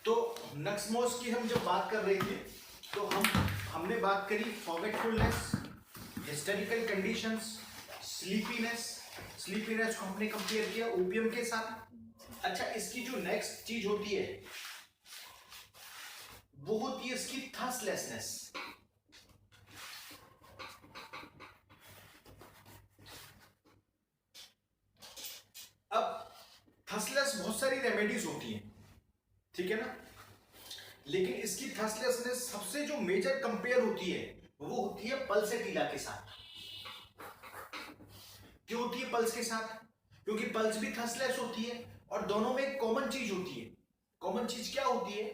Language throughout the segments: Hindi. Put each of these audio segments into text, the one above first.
तो नक्समोस की हम जब बात कर रहे थे तो हमने बात करी फॉरगेटफुलनेस, हिस्टेरिकल कंडीशंस, स्लीपीनेस को हमने कंपेयर किया ओपियम के साथ। अच्छा, इसकी जो नेक्स्ट चीज होती है वो होती है इसकी थर्स्टलेसनेस। अब थर्स्टलेस बहुत सारी रेमेडीज होती हैं, ठीक है ना, लेकिन इसकी थर्स्टलेसनेस सबसे जो मेजर कंपेयर होती है वो होती है पल्सेटिला के साथ। क्यों होती है पल्स के साथ? क्योंकि पल्स भी थर्स्टलेस होती है और दोनों में एक कॉमन चीज होती है। कॉमन चीज क्या होती है?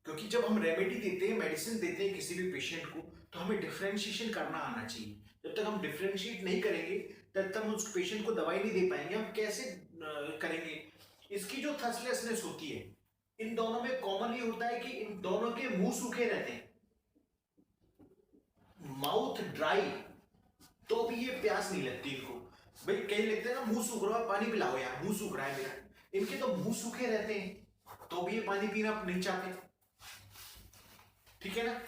क्योंकि जब हम रेमेडी देते हैं, मेडिसिन देते हैं किसी भी पेशेंट को, तो हमें डिफरेंशिएशन करना आना चाहिए। जब तक हम डिफरेंशिएट नहीं करेंगे तब तक हम उस पेशेंट को दवाई नहीं दे पाएंगे। हम कैसे करेंगे? इसकी जो थर्स्टलेसनेस होती है इन दोनों में कॉमन ये होता है कि इन दोनों के मुंह सूखे रहते हैं, माउथ ड्राई, तो भी ये प्यास नहीं लगती इनको। भाई कई लगते हैं ना मुंह सूख रहा है पानी पिलाओ यार, मुंह सूख रहा है मेरा, इनके तो मुंह सूखे रहते हैं तो भी ये पानी पीना नहीं चाहते, ठीक है ना।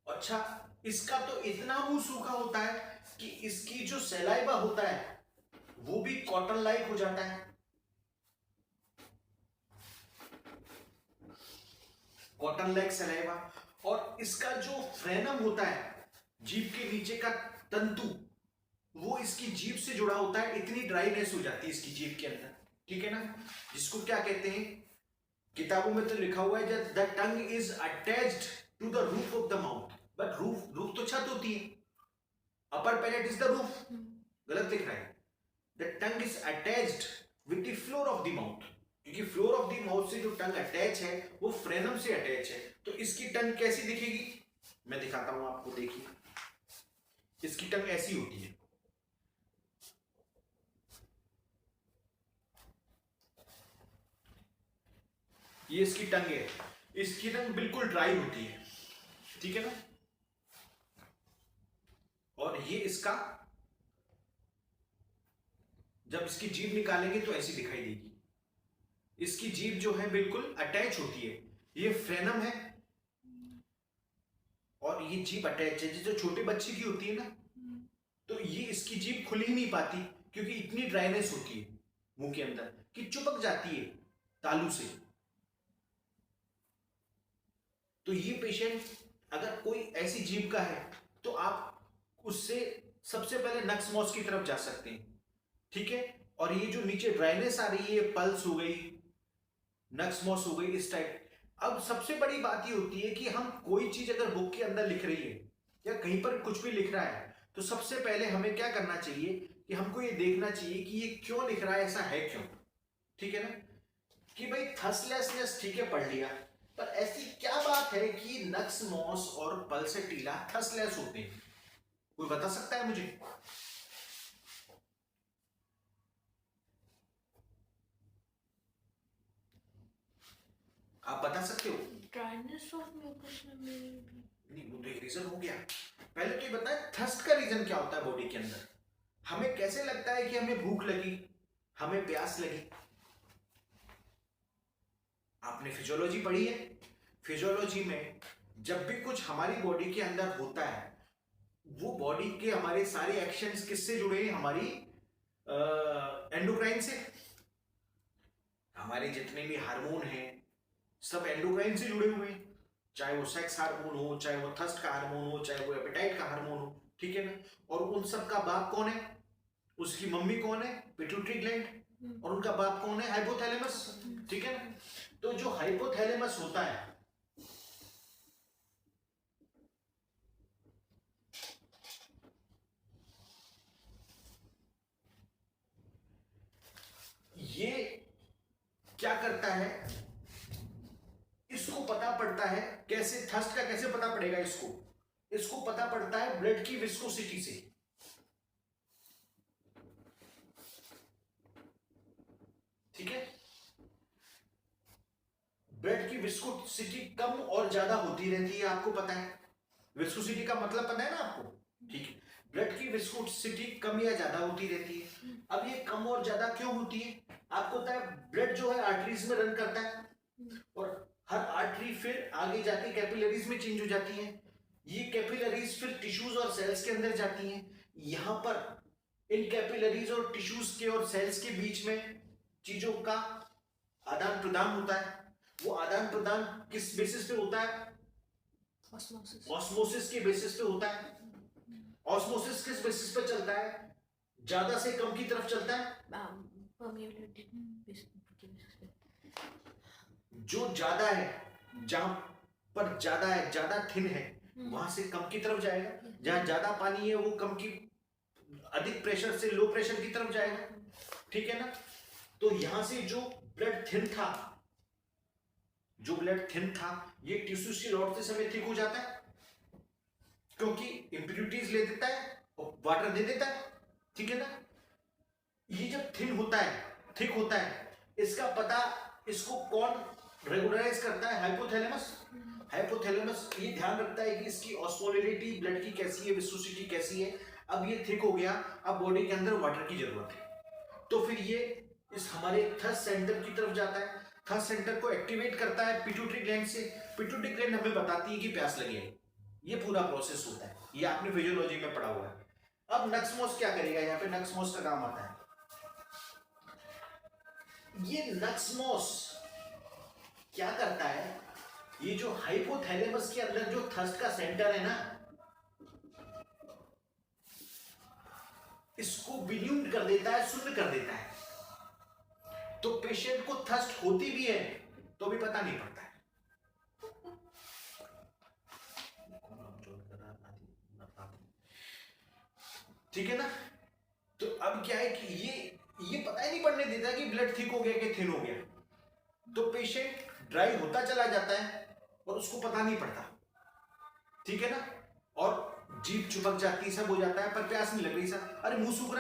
अच्छा, इसका तो इतना मुंह सूखा होता है कि इसकी जो सलाइवा होता है वो भी कॉटन लाइक हो जाता है, कॉटन लाइक सलाइवा। और इसका जो फ्रेनम होता है, जीभ के नीचे का तंतु, वो इसकी जीभ से जुड़ा होता है। इतनी ड्राइनेस हो जाती है इसकी जीभ के अंदर, ठीक है ना, जिसको क्या कहते हैं, किताबों में तो लिखा हुआ है the tongue is attached to the roof of the mouth. But roof तो छत होती है, upper palate is the roof, गलत लिख रहा है। The tongue is attached with the floor of the mouth, क्योंकि फ्लोर ऑफ द माउथ से जो टंग अटैच है वो फ्रेनम से अटैच है। तो इसकी टंग कैसी दिखेगी? मैं दिखाता हूं आपको, देखिए इसकी टंग ऐसी होती है, ये इसकी टंग है। इसकी टंग बिल्कुल ड्राई होती है, ठीक है ना, और ये इसका, जब इसकी जीभ निकालेंगे तो ऐसी दिखाई देगी। इसकी जीभ जो है बिल्कुल अटैच होती है, ये फ्रेनम है और ये जीभ अटैच है। जो छोटे बच्चे की होती है ना, तो ये इसकी जीभ खुल ही नहीं पाती क्योंकि इतनी ड्राइनेस होती है मुंह के अंदर कि चिपक जाती है तालू से। तो ये पेशेंट अगर कोई ऐसी जीभ का है तो आप उससे सबसे पहले नक्समोस की तरफ जा सकते हैं, ठीक है। और ये जो नीचे ड्राइनेस आ रही है, पल्स हो गई, नक्समोस हो गई, इस टाइप। अब सबसे बड़ी बात ये होती है कि हम कोई चीज अगर बुक के अंदर लिख रही है या कहीं पर कुछ भी लिख रहा है तो सबसे पहले हमें क्या करना चाहिए कि हमको ये देखना चाहिए कि ये क्यों लिख रहा है, ऐसा है क्यों, ठीक है ना। कि भाई थर्स्टलेसनेस ठीक है पढ़ लिया, पर ऐसी क्या बात है कि नक्समोस और पल्सेटिला थर्स्टलेस होते हैं? कोई बता सकता है मुझे? आप बता सकते हो? ड्राइनेस ऑफ म्यूकस मेम्ब्रेन भी नहीं, वो तो एक रीजन हो गया। पहले तो ये बताएं थर्स्ट का रीजन क्या होता है बॉडी के अंदर। हमें कैसे लगता है कि हमें भूख लगी, हमें प्यास लगी? आपने फिजियोलॉजी पढ़ी है? फिजियोलॉजी में जब भी कुछ हमारी बॉडी के अंदर होता है वो बॉडी के हमारे सारे एक्शंस किससे जुड़े हैं? हमारी एंडोक्राइन से। हमारे जितने भी हार्मोन हैं सब एंडोक्राइन से जुड़े हुए हैं, चाहे वो सेक्स हार्मोन हो, चाहे वो थर्स्ट का हार्मोन हो, चाहे वो एपेटाइट का हार्मोन हो, ठीक है ना। और उन सब का बाप कौन है? उसकी मम्मी कौन है? Pituitary gland. और उनका बाप कौन है? हाइपोथैलेमस, ठीक है ना। तो जो हाइपोथैलेमस होता है ये क्या करता है, इसको पता पड़ता है कैसे, थर्स्ट का कैसे पता पड़ेगा इसको? इसको पता पड़ता है ब्लड की विस्कोसिटी से, ठीक है। ब्लड की विस्कोसिटी कम और ज्यादा होती रहती है, आपको पता है। विस्कोसिटी का मतलब पता है ना आपको, ठीक है। ब्लड की विस्कोसिटी कम या ज्यादा होती रहती है। अब ये कम और ज्यादा क्यों होती है? आपको पता है ब्लड जो है आर्टरीज में रन करता है, और हर आर्टरी फिर आगे जाके कैपिलरीज में चेंज हो जाती हैं। ये कैपिलरीज फिर टिश्यूज और सेल्स के अंदर जाती हैं। यहां पर इन कैपिलरीज और टिश्यूज के और सेल्स के बीच में चीजों का आदान प्रदान होता है। वो आदान प्रदान किस बेसिस पे होता है? ऑस्मोसिस। ऑस्मोसिस के बेसिस पे होता है। ऑस्मोसिस किस बेसिस पे चलता है? ज्यादा से कम की तरफ चलता है। परमेबिलिटी के बेसिस पे। जो ज्यादा है, जहां पर ज्यादा है, ज्यादा थिन है, वहां से कम की तरफ जाएगा। जहां ज्यादा पानी है वो कम की अधिक प्रेशर से लो प्रेशर की तरफ जाएगा। ठीक है ना? तो यहां से जो ब्लड थिन था, ये टिश्यूज की रॉड से समय थिक हो जाता है, क्योंकि इंप्यूरिटीज ले देता है और वाटर दे देता है। ठीक है ना? ये जब थिक होता है, इसका पता इसको कौन रेगुलराइज करता है? हाइपोथैलेमस। हाइपोथैलेमस ये ध्यान रखता है कि इसकी ऑस्मोलिटी ब्लड की कैसी है, विस्कोसिटी कैसी है। अब ये थिक हो गया, अब बॉडी के अंदर वाटर की जरूरत है, तो फिर ये इस हमारे थर्स्ट सेंटर की तरफ जाता है। थर्स्ट सेंटर को एक्टिवेट करता है पिट्यूटरी ग्लैंड से। पिट्यूटरी ग्लैंड हमें बताती है कि प्यास लगी है। ये पूरा प्रोसेस होता है, ये आपने फिजियोलॉजी में पढ़ा हुआ है। अब नक्समोस क्या करेगा? यहाँ पे नक्समोस का काम आता है। ये नक्समोस क्या करता है? ये जो हाइपोथैलेमस के अंदर जो थर्स्ट का सेंटर है ना, इसको विल्यूम्ड कर देता है, शून्य कर देता है। तो पेशेंट को थर्स्ट होती भी है तो भी पता नहीं पड़ता है। ठीक है ना? तो अब क्या है कि ये पता ही नहीं पड़ने देता कि ब्लड थिक हो गया कि थिन हो गया। तो पेशेंट ड्राई होता चला जाता है और उसको पता नहीं पड़ता। ठीक है ना? और जीभ चिपक जाती है, सब हो जाता है, पर प्यास नहीं लग रही सर। अरे मुंह सूख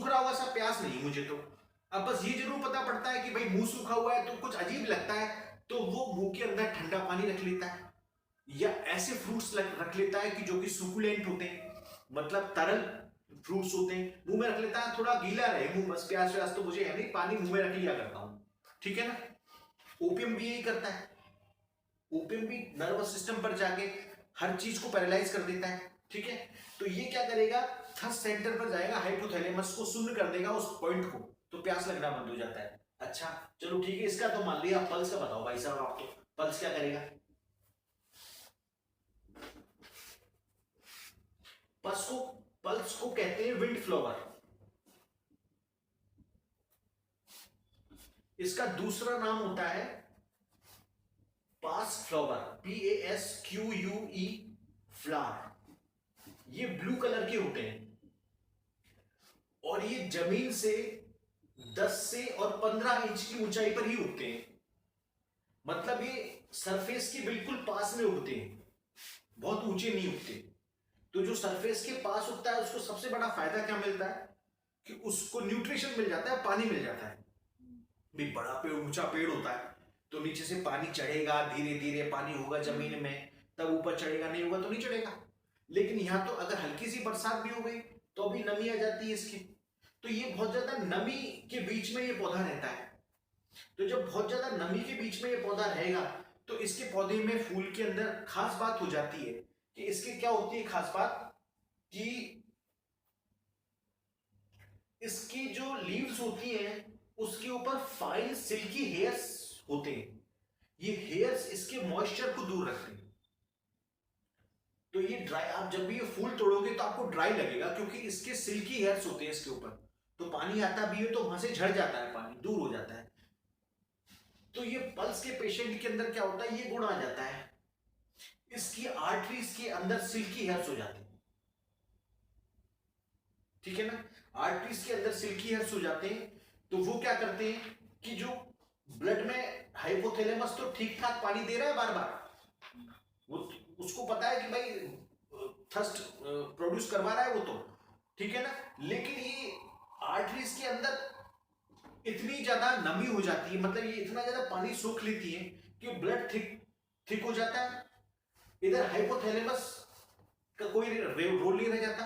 रहा होगा सर, प्यास नहीं मुझे तो। अब बस ये जरूर पता पड़ता है कि भाई मुंह सूखा हुआ है तो कुछ अजीब लगता है, तो वो मुंह के अंदर ठंडा पानी रख लेता है, या ऐसे फ्रूट्स रख लेता है कि जो कि सुकुलेंट होते हैं, मतलब तरल फ्रूट्स होते हैं, मुंह में रख लेता है। थोड़ा गीला रहे मुंह, बस प्यास व्यास तो मुझे है नहीं, पानी मुंह में रख लिया करता हूं। ठीक है ना? ओपियम भी यही करता है। ओपियम भी नर्वस सिस्टम पर जाके हर चीज को पैरालाइज कर देता है। ठीक है? तो ये क्या करेगा? थर्स्ट सेंटर पर जाएगा, हाइपोथैलेमस को शून्य कर देगा उस पॉइंट को, तो प्यास लगना बंद हो जाता है। अच्छा चलो ठीक है, इसका तो मान लिया। पल्स का बताओ भाई साहब, आप तो पल्स क्या करेगा? पल्स को कहते हैं विंड फ्लावर। इसका दूसरा नाम होता है पास फ्लावर, PASQUE फ्लावर। ये ब्लू कलर के होते हैं और ये जमीन से 10 से और 15 इंच की ऊंचाई पर ही उगते हैं। मतलब ये सरफेस के बिल्कुल पास में उगते हैं, बहुत ऊंचे नहीं उगते। तो जो सरफेस के पास उगता है उसको सबसे बड़ा फायदा क्या मिलता है कि उसको न्यूट्रिशन मिल जाता है, पानी मिल जाता है। भी बड़ा पेड़, ऊंचा पेड़ होता है तो नीचे से पानी चढ़ेगा, धीरे धीरे पानी होगा जमीन में, तब ऊपर चढ़ेगा, नहीं होगा तो नहीं चढ़ेगा। लेकिन यहां तो अगर हल्की सी बरसात भी हो गई तो अभी नमी आ जाती है इसकी, तो ये बहुत ज्यादा नमी के बीच में ये पौधा रहता है। तो जब बहुत ज्यादा नमी के बीच में ये पौधा रहेगा तो इसके पौधे में, फूल के अंदर खास बात हो जाती है कि इसके क्या होती है खास बात कि इसकी जो लीव्स होती हैं उसके ऊपर फाइन सिल्की हेयर्स होते हैं। ये हेयर्स इसके मॉइस्चर को दूर रखते हैं। तो ये ड्राई, आप जब भी ये फूल तोड़ोगे तो आपको ड्राई लगेगा क्योंकि इसके सिल्की हेयर्स होते हैं इसके ऊपर। तो पानी आता भी है तो वहां से झड़ जाता है, पानी दूर हो जाता है। तो ये पल्स के पेशेंट के अंदर क्या होता है, ये गुण आ जाता है, इसकी आर्टरीज के अंदर सिल्की हेयर्स हो जाते हैं। ठीक है ना? आर्टरीज के अंदर सिल्की हेयर्स हो जाते हैं तो वो क्या करते हैं कि जो ब्लड में हाइपोथैलेमस तो ठीक ठाक पानी दे रहा है बार बार, वो उसको पता है कि भाई थर्स्ट प्रोड्यूस करवा रहा है वो तो, ठीक है ना? लेकिन ये आर्टरीज के अंदर इतनी ज्यादा नमी हो जाती है, मतलब ये इतना ज्यादा पानी सोख लेती है कि ब्लड थिक हो जाता है। इधर हाइपोथैलेमस का कोई रोल नहीं रह जाता।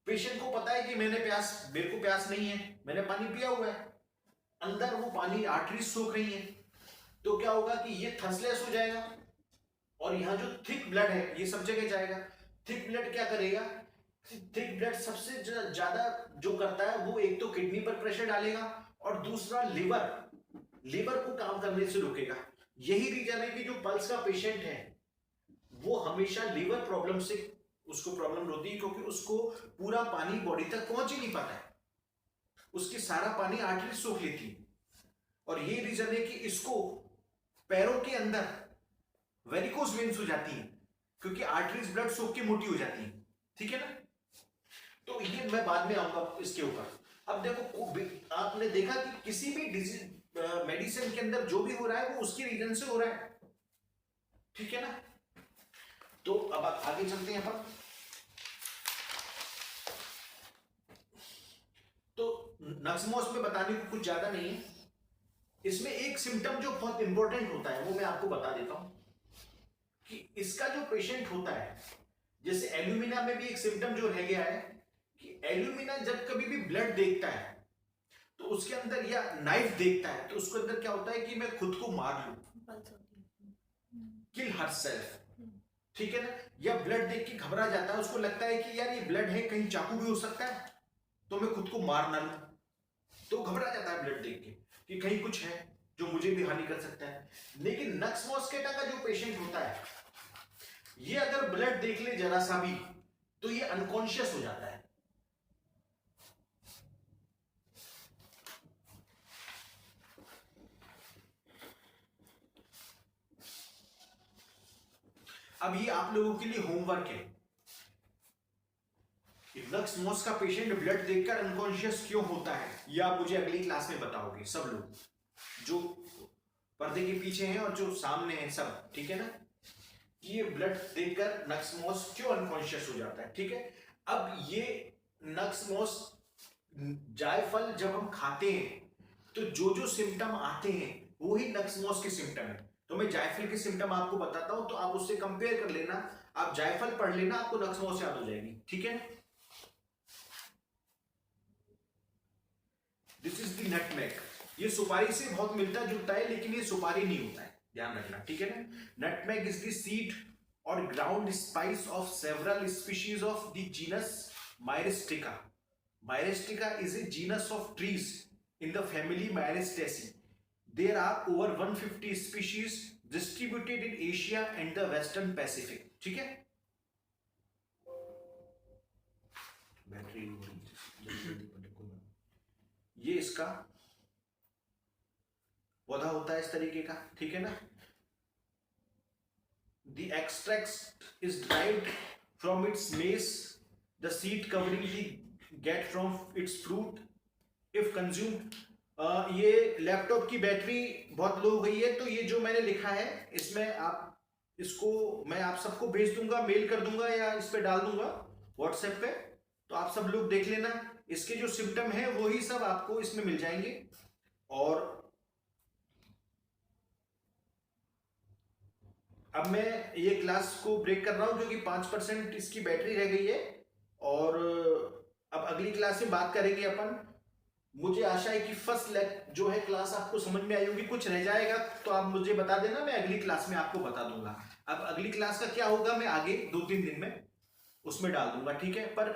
पेशेंट को पता है कि मेरे को प्यास नहीं है, मैंने पानी पिया हुआ है, अंदर वो पानी आर्टरीज सोख रही है, तो क्या होगा कि ये थर्सलेस हो जाएगा और यहाँ जो थिक ब्लड है ये सब जगह जाएगा। थिक ब्लड क्या करेगा, थिक ब्लड सबसे ज्यादा जो करता है वो एक तो किडनी पर प्रेशर डालेगा और दूसरा लिवर को काम करने से रोकेगा। यही रीजन है कि जो पल्स का पेशेंट है वो हमेशा लिवर प्रॉब्लम से उसको प्रॉब्लम होती है, क्योंकि उसको पूरा पानी बॉडी तक पहुंच ही नहीं पाता है, उसकी सारा पानी आर्टरी सोख लेती है। और ये रीजन है कि इसको पैरों के अंदर वेरिकोस वेन्स हो जाती हैं, क्योंकि आर्टरीज ब्लड सोख के मोटी हो जाती हैं। ठीक है ना, तो ये मैं बाद में आऊंगा इसके ऊपर। अब देखो आपने देखा कि किसी भी डिजीज मेडिसिन के अंदर जो भी हो रहा है वो उसके रीजन से हो रहा है। ठीक है ना, तो अब आगे चलते हैं अपन। तो नक्समोस में बताने को कुछ ज्यादा नहीं है, इसमें एक सिम्टम जो बहुत इंपॉर्टेंट होता है वो मैं आपको बता देता हूं कि इसका जो पेशेंट होता है, जैसे एल्यूमिना में भी एक सिम्टम जो रह गया है कि एल्यूमिना जब कभी भी ब्लड देखता है तो उसके अंदर, या नाइफ देखता है तो उसके अंदर क्या होता है कि मैं खुद को मार लूं, पल्स होती है। किल हरसेल्फ। ठीक है ना, या ब्लड देख के घबरा जाता है, उसको लगता है कि यार ये ब्लड है, कहीं चाकू भी हो सकता है तो मैं खुद को मार ना लूं, तो घबरा जाता है ब्लड देख के कि कहीं कुछ है जो मुझे भी हानि कर सकता है। लेकिन नक्स मॉस्केटा का जो पेशेंट होता है ये अगर ब्लड देख ले जरा सा भी तो ये अनकॉन्शियस हो जाता है। अब ये आप लोगों के लिए होमवर्क है, नक्स मॉस का पेशेंट ब्लड देखकर अनकॉन्शियस क्यों होता है, ये आप मुझे अगली क्लास में बताओगे सब लोग, जो पर्दे के पीछे हैं और जो सामने हैं सब। ठीक है ना, कि ये ब्लड देखकर नक्स मॉस क्यों अनकॉन्शियस हो जाता है। ठीक है, अब ये नक्स मॉस जायफल जब हम खाते हैं तो जो जो सिम्टम आते हैं वही नक्स मॉस के सिम्टम है। तो मैं जायफल के सिम्टम आपको बताता हूं तो आप उससे कंपेयर कर लेना, आप जायफल पढ़ लेना, आपको नक्स मॉस याद हो जाएगी। ठीक है, दिस इज द नटमेग। ये सुपारी से बहुत मिलता जुलता है लेकिन ये सुपारी नहीं होता है, ध्यान रखना। ठीक है ना, नटमेग इज द सीड और ground spice of several species of the genus Myristica. Myristica is a genus of trees in the family Myristaceae. There are over 150 species distributed in Asia and the Western Pacific. ठीक है, बैटरी ये इसका पौधा होता है इस तरीके का। ठीक है ना, the extract is derived from its mace, the seed covering the get from its fruit if consumed. ये लैपटॉप की बैटरी बहुत लो हो गई है, तो ये जो मैंने लिखा है इसमें आप इसको मैं आप सबको भेज दूंगा, मेल कर दूंगा या इस पे डाल दूंगा व्हाट्सएप पे, तो आप सब लोग देख लेना। इसके जो सिम्टम है वही सब आपको इसमें मिल जाएंगे। और अब मैं ये क्लास को ब्रेक कर रहा हूं क्योंकि 5% इसकी बैटरी रह गई है, और अब अगली क्लास में बात करेंगे अपन। मुझे आशा है कि फर्स्ट जो है क्लास आपको समझ में आई होगी, कुछ रह जाएगा तो आप मुझे बता देना, मैं अगली क्लास में आपको बता दूंगा। अब अगली क्लास का क्या होगा मैं आगे 2-3 दिन में उसमें डाल दूंगा। ठीक है, पर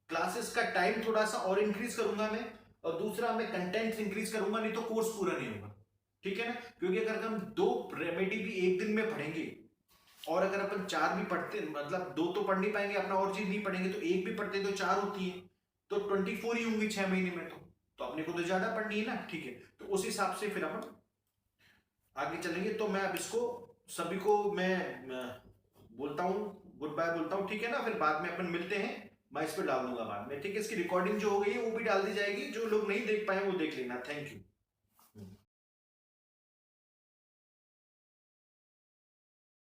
क्लासेस का टाइम थोड़ा सा और इंक्रीज करूंगा मैं, और दूसरा मैं कंटेंट इंक्रीज करूंगा, नहीं तो कोर्स पूरा नहीं होगा। ठीक है ना, क्योंकि अगर हम 2 रेमेडी भी एक दिन में पढ़ेंगे और अगर अपन 4 भी पढ़ते, मतलब 2 तो पढ़ नहीं पाएंगे, अपना और चीज नहीं पढ़ेंगे, तो एक भी पढ़ते तो 4 होती है, तो 24 ही होंगी 6 महीने में, तो अपने को तो ज्यादा पढ़नी है ना। ठीक है, तो उस हिसाब से फिर अपन आगे चलेंगे। तो मैं अब इसको सभी को मैं बोलता हूँ, गुड बाय बोलता हूँ। ठीक है ना, फिर बाद में अपन मिलते हैं, मैं इस पर डाल दूंगा बाद में। ठीक है, इसकी रिकॉर्डिंग जो हो गई है वो भी डाल दी जाएगी, जो लोग नहीं देख पाए वो देख लेना। Thank you.